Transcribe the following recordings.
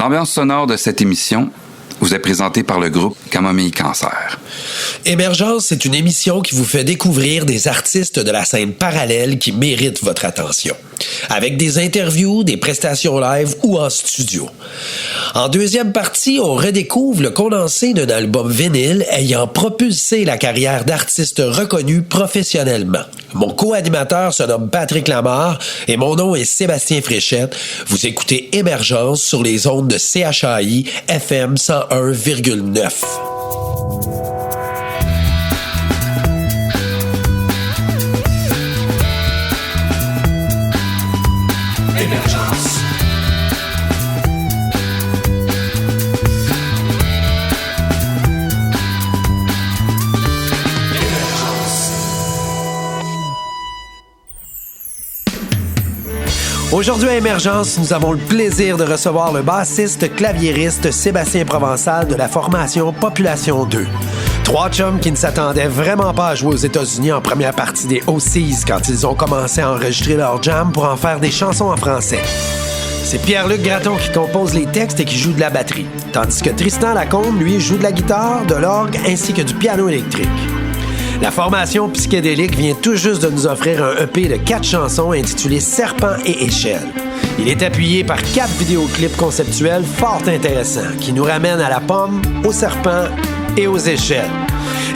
L'ambiance sonore de cette émission vous est présentée par le groupe Camomille Cancer. Émergence, c'est une émission qui vous fait découvrir des artistes de la scène parallèle qui méritent votre attention. Avec des interviews, des prestations live ou en studio. En deuxième partie, on redécouvre le condensé d'un album vinyle ayant propulsé la carrière d'artistes reconnus professionnellement. Mon co-animateur se nomme Patrick Lamarre et mon nom est Sébastien Fréchette. Vous écoutez Émergence sur les ondes de CHAI FM 101,9. Aujourd'hui à Émergence, nous avons le plaisir de recevoir le bassiste claviériste Sébastien Provençal de la formation Population 2. Trois chums qui ne s'attendaient vraiment pas à jouer aux États-Unis en première partie des OCs quand ils ont commencé à enregistrer leur jam pour en faire des chansons en français. C'est Pierre-Luc Gratton qui compose les textes et qui joue de la batterie, tandis que Tristan Lacombe, lui, joue de la guitare, de l'orgue ainsi que du piano électrique. La formation psychédélique vient tout juste de nous offrir un EP de 4 chansons intitulé Serpent et Échelle. Il est appuyé par 4 vidéoclips conceptuels fort intéressants qui nous ramènent à la pomme, au serpent et aux échelles.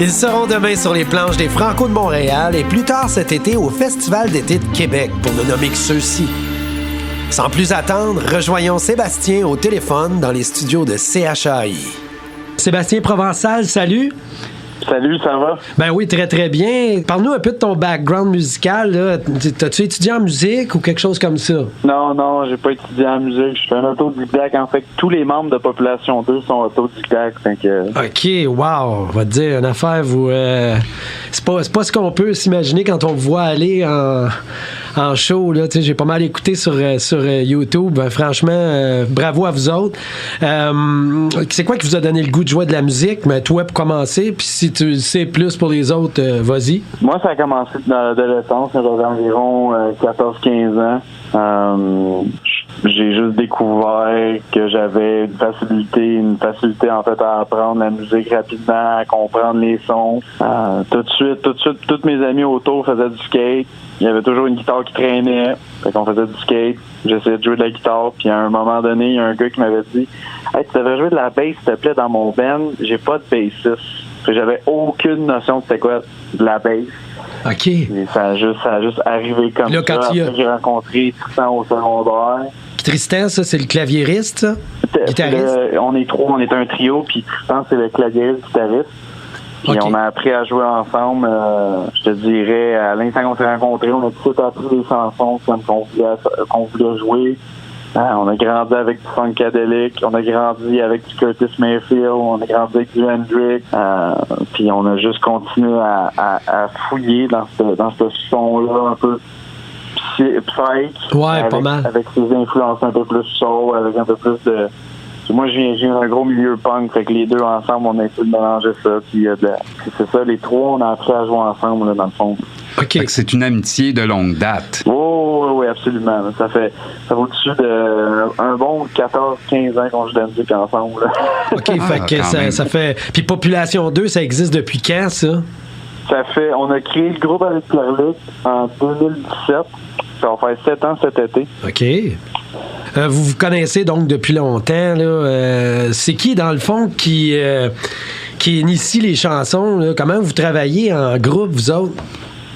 Ils seront demain sur les planches des Franco de Montréal et plus tard cet été au Festival d'été de Québec, pour ne nommer que ceux-ci. Sans plus attendre, rejoignons Sébastien au téléphone dans les studios de CHAI. Sébastien Provençal, salut! Salut, ça va? Ben oui, très très bien. Parle-nous un peu de ton background musical, là. T'as-tu étudié en musique ou quelque chose comme ça? Non, j'ai pas étudié en musique. Je suis un autodidacte. En fait, tous les membres de Population 2 sont autodidactes. OK, wow. On va te dire une affaire, vous... c'est pas ce qu'on peut s'imaginer quand on vous voit aller en show, là. Tu sais, j'ai pas mal écouté sur YouTube. Franchement, bravo à vous autres. C'est quoi qui vous a donné le goût de jouer de la musique? Mais toi, pour commencer, puis si tu le sais plus pour les autres, vas-y. Moi, ça a commencé dans l'adolescence. J'avais environ 14-15 ans. J'ai juste découvert que j'avais une facilité en fait à apprendre la musique rapidement, à comprendre les sons. Tout de suite, tous mes amis autour faisaient du skate. Il y avait toujours une guitare qui traînait. Fait qu'on faisait du skate. J'essayais de jouer de la guitare. Puis à un moment donné, il y a un gars qui m'avait dit « Hey, tu devrais jouer de la bass, s'il te plaît, dans mon band. J'ai pas de bassiste. » J'avais aucune notion de c'était quoi de la bass. OK. Et ça a juste arrivé comme là, ça. Après, j'ai rencontré Tristan au secondaire. Tristan, ça, c'est le claviériste, ça? Guitariste? On est trois, on est un trio, puis Tristan, c'est le claviériste guitariste. Puis okay. On a appris à jouer ensemble, je te dirais, à l'instant qu'on s'est rencontrés, on a tout appris des chansons comme qu'on voulait jouer. On a grandi avec du funkadelic, on a grandi avec du Curtis Mayfield, on a grandi avec du Hendrix, puis on a juste continué à fouiller dans ce son-là un peu psych. Ouais, pas mal. Avec ses influences un peu plus soul, avec un peu plus de... Moi, je viens d'un gros milieu punk, fait que les deux ensemble, on a essayé de mélanger ça. Puis c'est ça, les trois, on a appris à jouer ensemble, là, dans le fond. OK. Fait que c'est une amitié de longue date. Oui, absolument. Ça vaut au-dessus d'un bon 14-15 ans qu'on joue de la musique ensemble. Là. OK, fait que ça fait... Puis Population 2, ça existe depuis quand, ça? On a créé le groupe avec Pierre-Luc en 2017. Ça va faire 7 ans cet été. OK. Vous vous connaissez donc depuis longtemps, là. C'est qui, dans le fond, qui initie les chansons, là? Comment vous travaillez en groupe, vous autres?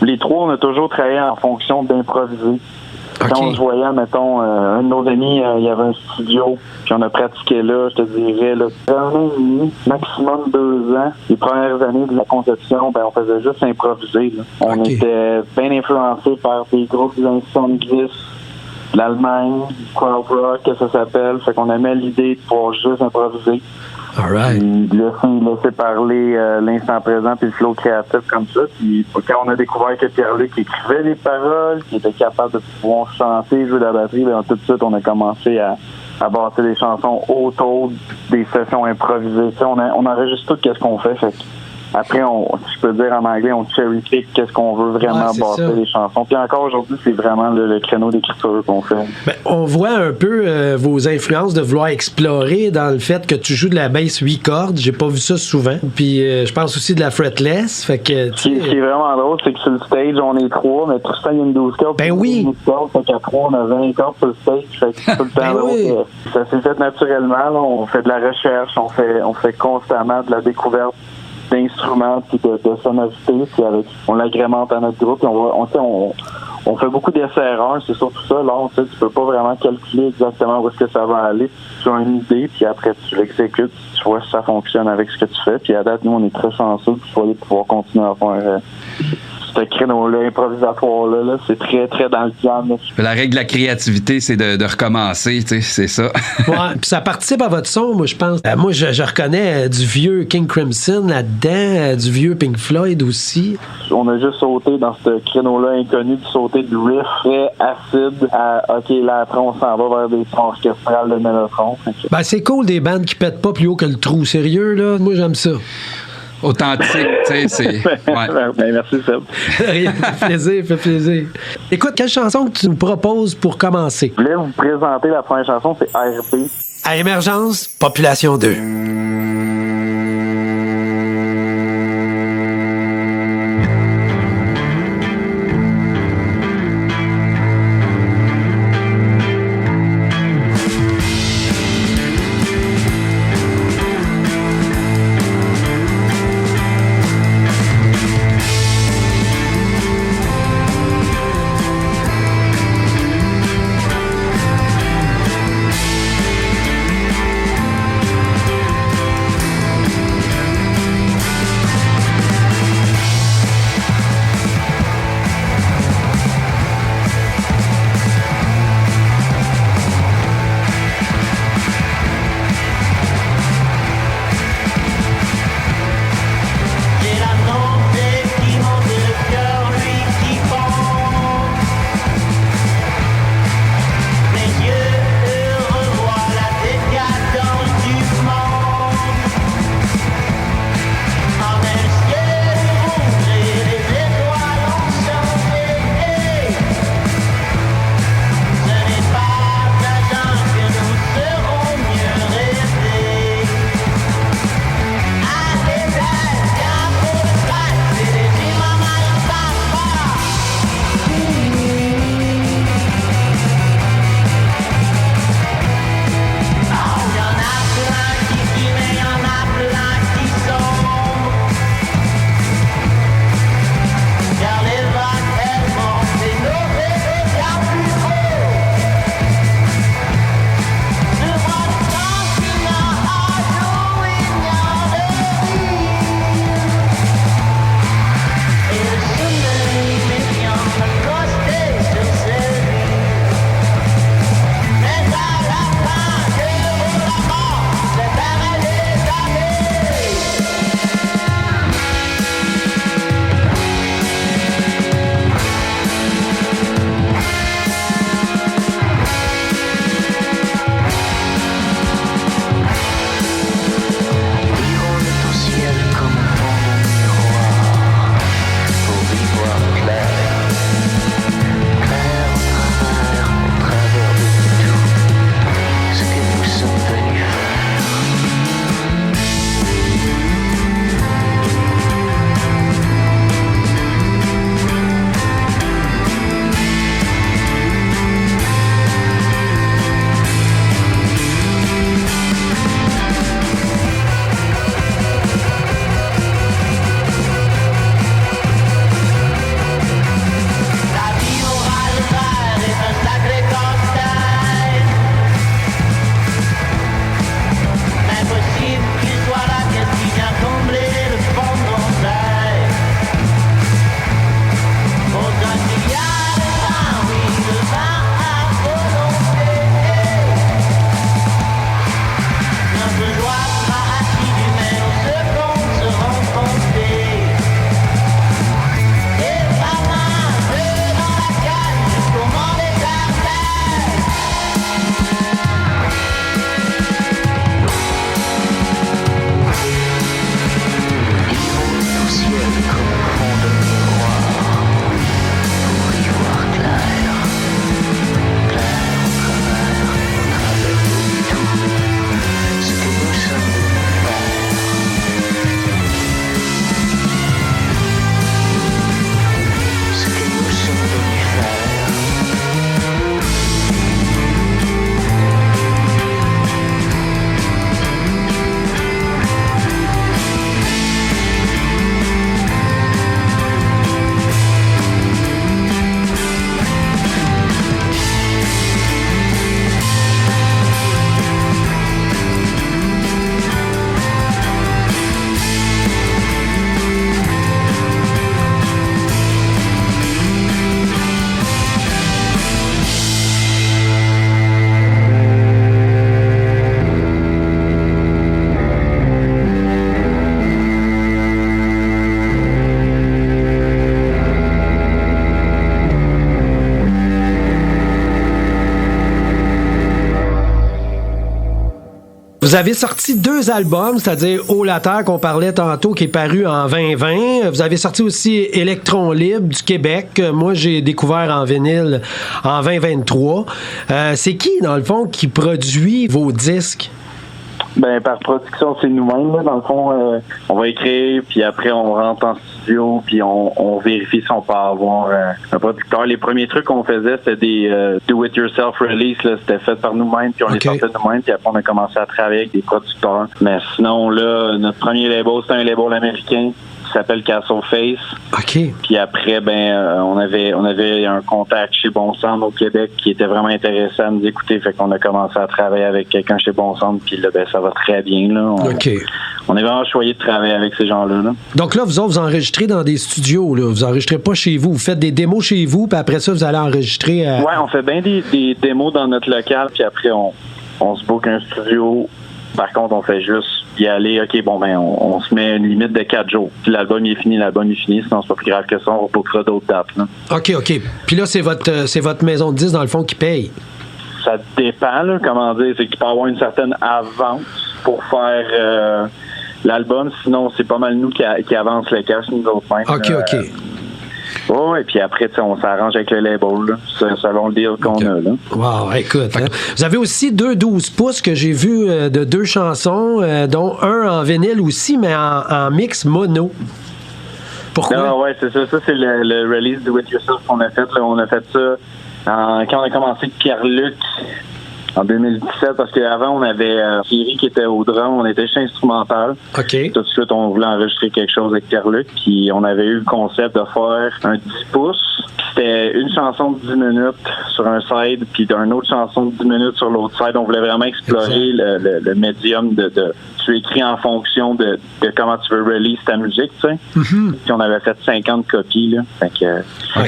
Les trois, on a toujours travaillé en fonction d'improviser. Okay. Quand on se voyait, mettons, un de nos amis, il y avait un studio, puis on a pratiqué là, je te dirais, là, 1 an et demi, maximum 2 ans. Les premières années de la conception, on faisait juste improviser. Là. On était bien influencés par des groupes des années 70, l'Allemagne, crowd rock, que ça s'appelle. Fait qu'on aimait l'idée de pouvoir juste improviser. All right. Laisser parler l'instant présent puis le flow créatif comme ça. Puis quand on a découvert que Pierre-Luc écrivait les paroles, qu'il était capable de pouvoir chanter, jouer de la batterie, tout de suite on a commencé à bâtir des chansons autour des sessions improvisées. On enregistre tout ce qu'on fait. après, si je peux dire en anglais, on cherry-pick qu'est-ce qu'on veut vraiment bâtir les chansons. Puis encore aujourd'hui, c'est vraiment le créneau d'écriture qu'on fait. Ben, on voit un peu vos influences de vouloir explorer dans le fait que tu joues de la bass 8 cordes. J'ai pas vu ça souvent. Puis je pense aussi de la fretless. Fait que, ce qui est vraiment drôle, c'est que sur le stage, on est 3, mais Tristan, il y a une 12 cordes. Ben oui! 12 cordes, fait qu'à 3, on a 20 cordes sur le stage. Fait que tout le temps, ben oui. Ça s'est fait naturellement. Là. On fait de la recherche, on fait constamment de la découverte d'instruments puis de sonorité, puis on l'agrémente à notre groupe, puis on fait beaucoup d'essais-erreurs, c'est surtout ça. Là, tu peux pas vraiment calculer exactement où est-ce que ça va aller. Tu as une idée, puis après tu l'exécutes, tu vois si ça fonctionne avec ce que tu fais. Puis à date, nous, on est très chanceux de pouvoir continuer à faire ce créneau-là, improvisatoire-là, là, c'est très, très dans le plan. La règle de la créativité, c'est de recommencer, tu sais, c'est ça. Ouais, puis ça participe à votre son, moi, je pense. Moi, je reconnais du vieux King Crimson là-dedans, du vieux Pink Floyd aussi. On a juste sauté dans ce créneau-là inconnu, de sauter du riff très acide à OK, là, après, on s'en va vers des sons orchestrales de Mellotron. Ben, c'est cool des bandes qui pètent pas plus haut que le trou. Sérieux, là? Moi, j'aime ça. Authentique, tu sais, c'est... Ouais. Ben, merci, Seb. Rien, fait plaisir. Écoute, quelle chanson que tu nous proposes pour commencer? Je voulais vous présenter la première chanson, c'est RB. À Émergence, Population 2. Vous avez sorti 2 albums, c'est-à-dire Haut la Terre qu'on parlait tantôt, qui est paru en 2020. Vous avez sorti aussi Électron Libre du Québec. Moi, j'ai découvert en vinyle en 2023. C'est qui, dans le fond, qui produit vos disques? Ben, par production, c'est nous-mêmes, là. Dans le fond, on va écrire, puis après, on rentre en studio, puis on vérifie si on peut avoir un producteur. Les premiers trucs qu'on faisait, c'était des do-it-yourself release, là. C'était fait par nous-mêmes, puis on les sortait nous-mêmes, puis après, on a commencé à travailler avec des producteurs. Mais sinon, là, notre premier label, c'était un label américain qui s'appelle Castle Face. OK. Puis après, on avait un contact chez Bon Sound au Québec qui était vraiment intéressé à nous écouter. Fait qu'on a commencé à travailler avec quelqu'un chez Bon Sound. Puis là, ça va très bien. Là. On est vraiment choyé de travailler avec ces gens-là. Là. Donc là, vous enregistrez dans des studios. Là. Vous enregistrez pas chez vous. Vous faites des démos chez vous, puis après ça, vous allez enregistrer. Ouais, on fait bien des démos dans notre local. Puis après, on se book un studio. Par contre, on fait juste y aller, OK, on se met une limite de 4 jours. Si l'album est fini, sinon c'est pas plus grave que ça, on rebookera d'autres dates. Là. OK. Puis là, c'est votre maison de 10 dans le fond qui paye. Ça dépend, là, comment dire, c'est qu'il peut y avoir une certaine avance pour faire l'album, sinon c'est pas mal nous qui avance le cash, nous autres mêmes. OK. Oui, puis après, on s'arrange avec le label, là, selon le deal qu'on a. Là. Wow, écoute. Hein. Vous avez aussi 2 12 pouces que j'ai vu de 2 chansons, dont un en vinyle aussi, mais en mix mono. Pourquoi? Non, ouais, c'est ça. Ça, c'est le release Do It Yourself qu'on a fait. Là. On a fait ça quand on a commencé avec Pierre-Luc en 2017, parce qu'avant, on avait Thierry qui était au drum, on était chez Instrumental. OK. Tout de suite, on voulait enregistrer quelque chose avec Pierre-Luc, puis on avait eu le concept de faire un 10 pouces. C'était une chanson de 10 minutes sur un side, puis d'une autre chanson de 10 minutes sur l'autre side. On voulait vraiment explorer le médium de tu écris en fonction de comment tu veux release ta musique, tu sais. Mm-hmm. Puis on avait fait 50 copies, là. Fait que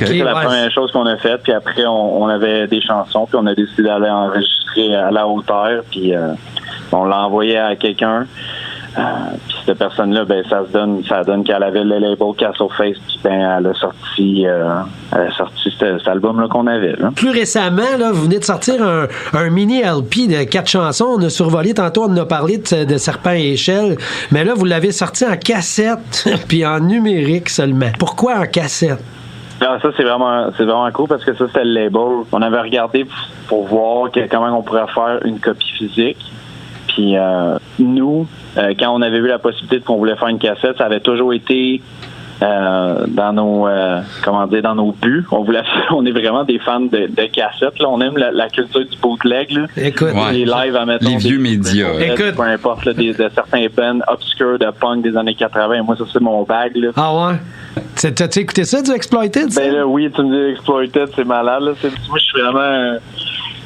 c'est la première chose qu'on a faite, puis après, on avait des chansons, puis on a décidé d'aller enregistrer à la hauteur, puis on l'a envoyé à quelqu'un. Puis cette personne-là, ça donne qu'elle avait le label Castle Face, puis elle a sorti cet album-là qu'on avait. Là. Plus récemment, là, vous venez de sortir un mini LP de 4 chansons. On a survolé tantôt, on a parlé de Serpent et Échelle, mais là, vous l'avez sorti en cassette, puis en numérique seulement. Pourquoi en cassette? Ah, ça, c'est vraiment cool parce que ça, c'était le label. On avait regardé pour voir comment on pourrait faire une copie physique. Puis nous, quand on avait eu la possibilité qu'on voulait faire une cassette, ça avait toujours été dans nos buts. On est vraiment des fans de cassettes. Là. On aime la culture du bootleg. Là. Écoute, les lives à mettre les vieux médias. Écoute, peu importe là, de certains bands obscurs de punk des années 80. Moi, ça c'est mon bag. Là. Ah ouais? T'as-tu écouté ça du Exploited? Ça? Ben là, oui, tu me dis Exploited, c'est malade. Là. Moi, je suis vraiment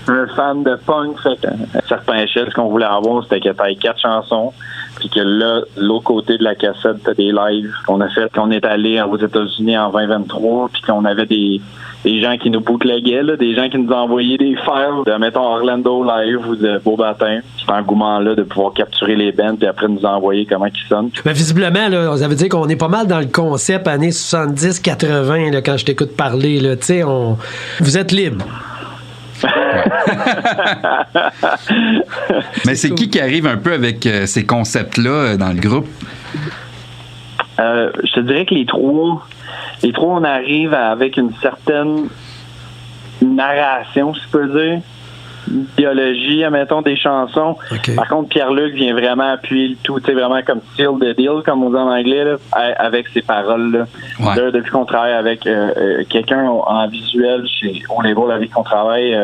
un fan de punk. Serpent Échelle, ce qu'on voulait avoir, c'était que t'aies 4 chansons, puis que là, l'autre côté de la cassette, t'as des lives qu'on a fait, qu'on est allé aux États-Unis en 2023, puis qu'on avait des gens qui nous bootleguaient, là, des gens qui nous envoyaient des files de, mettons, Orlando Live ou de Beauxbatons. Cet engouement-là de pouvoir capturer les bands puis après nous envoyer comment ils sonnent. Mais visiblement, là, ça veut dire qu'on est pas mal dans le concept années 70-80, là, quand je t'écoute parler. Là, vous êtes libre. Mais c'est qui arrive un peu avec ces concepts-là dans le groupe? Je te dirais que les trois, on arrive avec une certaine narration, si je peux dire, biologie, admettons, des chansons. Okay. Par contre, Pierre-Luc vient vraiment appuyer le tout, tu sais, vraiment comme seal the deal, comme on dit en anglais, là, avec ses paroles. Là. Ouais. Là, depuis qu'on travaille avec quelqu'un en visuel au label avec qu'on travaille,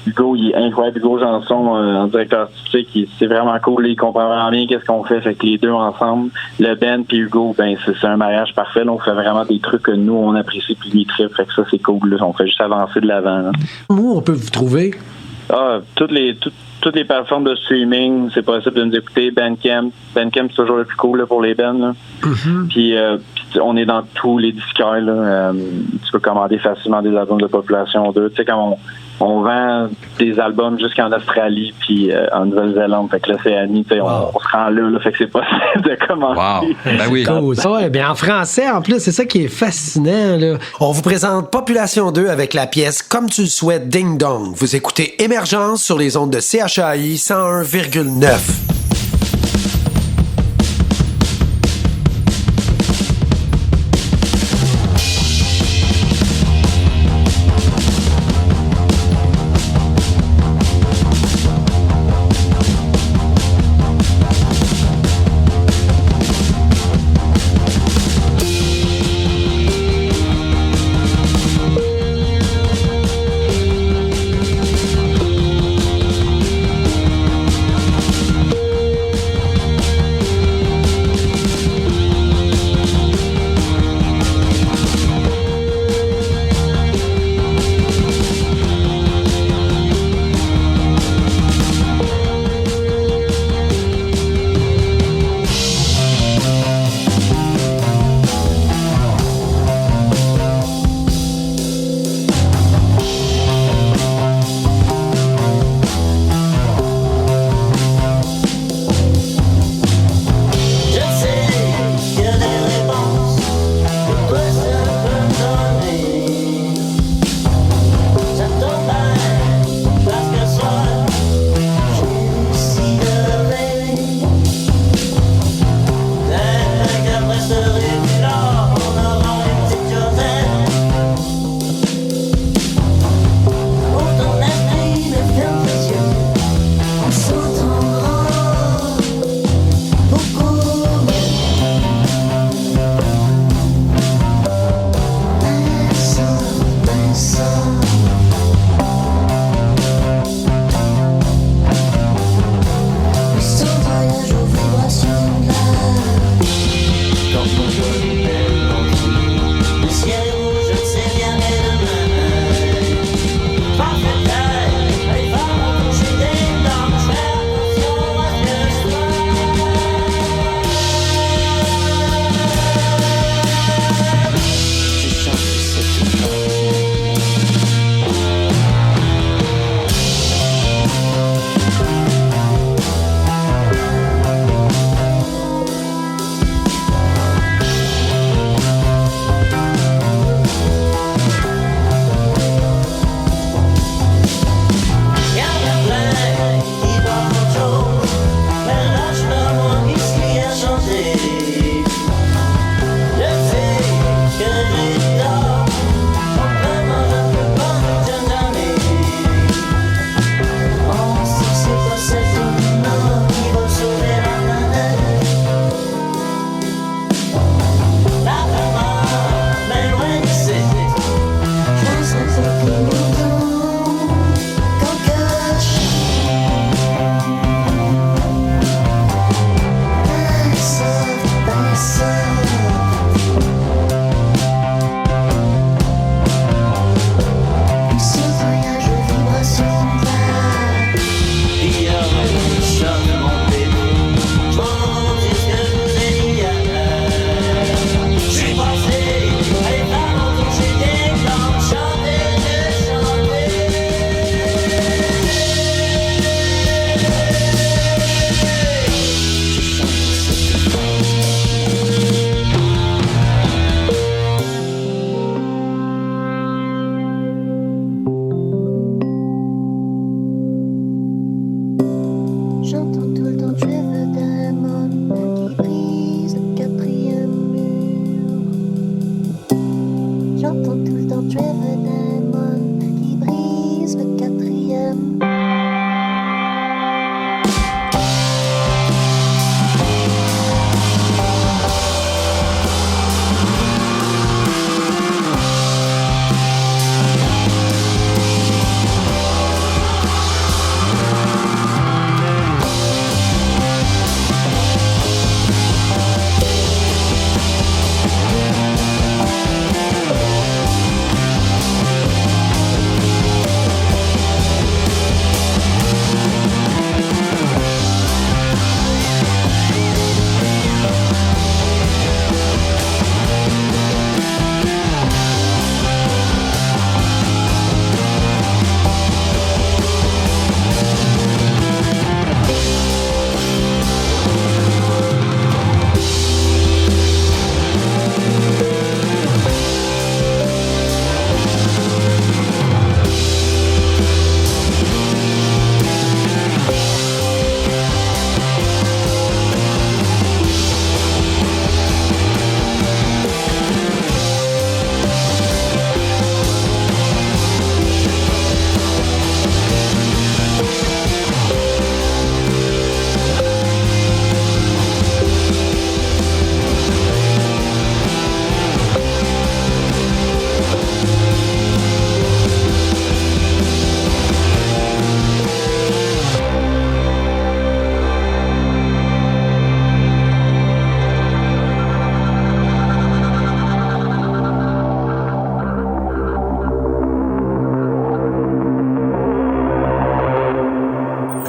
Hugo, il est incroyable. Hugo Janson, en directeur artistique, c'est vraiment cool. Il comprend vraiment bien qu'est-ce qu'on fait. Fait que les deux ensemble, le Ben puis Hugo, c'est un mariage parfait. Là, on fait vraiment des trucs que nous, on apprécie puis lui tripe. Fait que ça, c'est cool. Là. On fait juste avancer de l'avant. Là. Où on peut vous trouver? Toutes les plateformes de streaming, c'est possible de nous écouter. Bandcamp, c'est toujours le plus cool là, pour les bands. Là. Mm-hmm. Puis on est dans tous les disquaires. Là. Tu peux commander facilement des albums de Population 2. Tu sais, quand on vend des albums jusqu'en Australie puis en Nouvelle-Zélande. Fait que l'Océanie, tu sais, on se rend là, fait que c'est possible de commencer. Wow! Ben oui. Cool. Ouais, bien en français, en plus, c'est ça qui est fascinant, là. On vous présente Population 2 avec la pièce Comme tu le souhaites, Ding Dong. Vous écoutez Émergence sur les ondes de CHAI 101,9.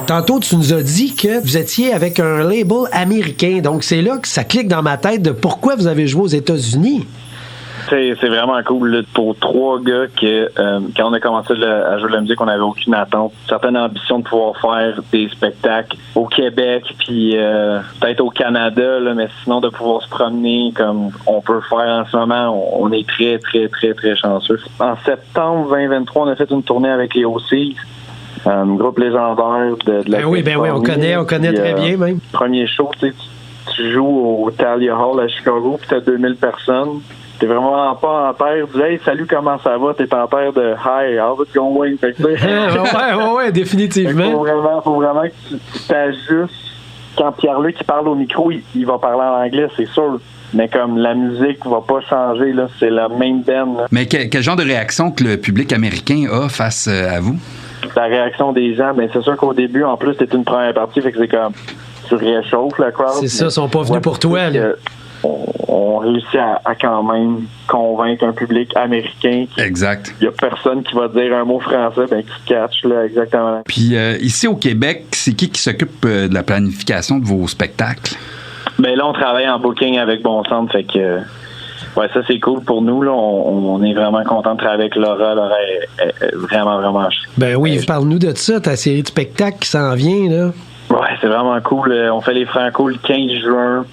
Tantôt, tu nous as dit que vous étiez avec un label américain. Donc, c'est là que ça clique dans ma tête de pourquoi vous avez joué aux États-Unis. C'est vraiment cool là, pour 3 gars que quand on a commencé à jouer de la musique, on n'avait aucune attente, certaine ambition de pouvoir faire des spectacles au Québec, puis peut-être au Canada, là, mais sinon de pouvoir se promener comme on peut faire en ce moment, on est très, très, très, très chanceux. En septembre 2023, on a fait une tournée avec les OC, un groupe légendaire de la oui, on connaît puis, très bien même. Premier show, tu joues au Thalia Hall à Chicago, puis tu as 2000 personnes. T'es vraiment pas en terre. Tu dis, hey, salut, comment ça va? T'es en terre de hi, how's it going? ouais, définitivement. Faut vraiment que tu t'ajustes. Quand Pierre-Luc qui parle au micro, il va parler en anglais, c'est sûr. Mais comme la musique va pas changer, là, c'est la même band. Là. Mais quel genre de réaction que le public américain a face à vous? La réaction des gens, ben c'est sûr qu'au début, en plus, c'était une première partie, fait que c'est comme tu réchauffes le crowd. C'est ça, ils sont pas venus pour toi, là. On réussit à quand même convaincre un public américain. Exact. Il y a personne qui va dire un mot français, qui catch, là, exactement. Puis ici au Québec, c'est qui s'occupe de la planification de vos spectacles? Ben là, on travaille en booking avec Bon Centre, fait que ouais, ça c'est cool pour nous, là. On est vraiment content de travailler avec Laura. Laura est vraiment, vraiment... Ben oui, parle-nous de ça, ta série de spectacles qui s'en vient, là. Ouais, c'est vraiment cool. On fait les Franco le 15 juin.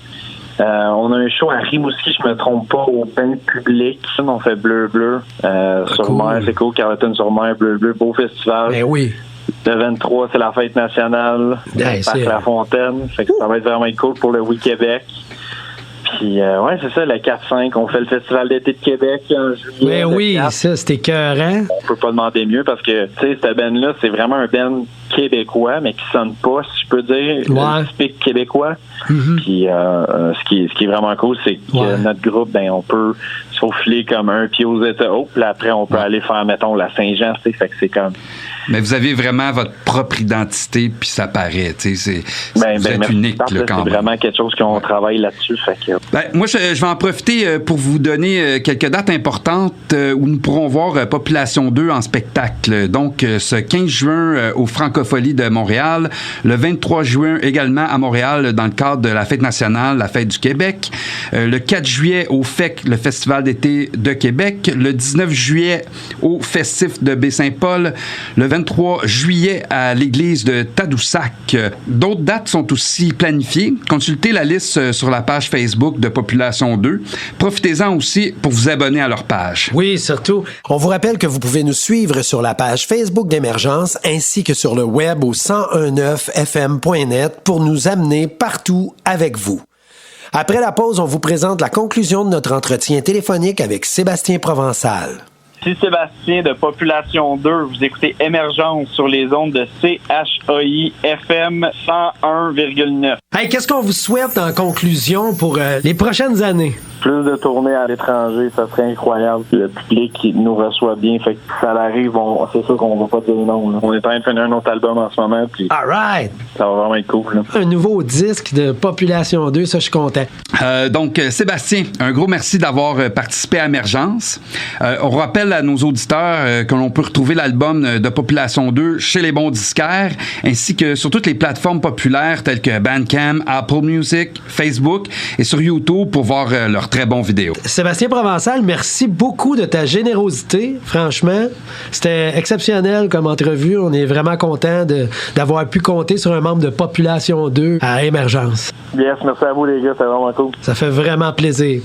On a un show à Rimouski, je me trompe pas, au bain public. On fait Bleu sur cool. mer, c'est cool. Carleton sur mer, Bleu, beau festival. Ben oui. Le 23, c'est la fête nationale. Parc La Fontaine. Fait que ça va être vraiment cool pour le Oui Québec. Puis, ouais, c'est ça, le 4-5. On fait le Festival d'été de Québec en juillet. Ben oui, 4. Ça, c'était écœurant. On peut pas demander mieux parce que, tu sais, cette band-là, c'est vraiment un band québécois, mais qui sonne pas, si je peux dire, typique québécois. Mm-hmm. Puis, ce qui est vraiment cool, c'est que notre groupe, ben, on peut se faufiler comme un pied aux États. Puis après, on peut aller faire, mettons, la Saint-Jean, tu sais, fait que c'est comme... Mais vous avez vraiment votre propre identité, puis ça paraît, tu sais, vous êtes unique, là, quand même. C'est vraiment quelque chose qu'on travaille là-dessus, fait que... Moi, je vais en profiter pour vous donner quelques dates importantes où nous pourrons voir Population 2 en spectacle. Donc, ce 15 juin au Francophonie de Montréal, le 23 juin également à Montréal dans le cadre de la Fête nationale, la Fête du Québec, le 4 juillet au FEC, le Festival d'été de Québec, le 19 juillet au Festif de Baie-Saint-Paul, le 23 juillet à l'église de Tadoussac. D'autres dates sont aussi planifiées. Consultez la liste sur la page Facebook de Population 2. Profitez-en aussi pour vous abonner à leur page. Oui, surtout. On vous rappelle que vous pouvez nous suivre sur la page Facebook d'Émergence ainsi que sur le web au 1019fm.net pour nous amener partout avec vous. Après la pause, on vous présente la conclusion de notre entretien téléphonique avec Sébastien Provençal. Ici Sébastien de Population 2. Vous écoutez Émergence sur les ondes de CHAI FM 101,9. Hey, qu'est-ce qu'on vous souhaite en conclusion pour les prochaines années? Plus de tournées à l'étranger, ça serait incroyable. Le public qui nous reçoit bien, fait que ça arrive, c'est sûr qu'on va pas dire non. Là. On est en train de finir un autre album en ce moment, puis all right. Ça va vraiment être cool. Là. Un nouveau disque de Population 2, ça je suis content. Donc, Sébastien, un gros merci d'avoir participé à Émergence. On rappelle à nos auditeurs que l'on peut retrouver l'album de Population 2 chez les bons disquaires, ainsi que sur toutes les plateformes populaires telles que Bandcamp, Apple Music, Facebook et sur YouTube pour voir leurs très bons vidéos. Sébastien Provençal, merci beaucoup de ta générosité. Franchement, c'était exceptionnel comme entrevue. On est vraiment content d'avoir pu compter sur un membre de Population 2 à Émergence. Yes, merci à vous les gars, c'est vraiment cool. Ça fait vraiment plaisir.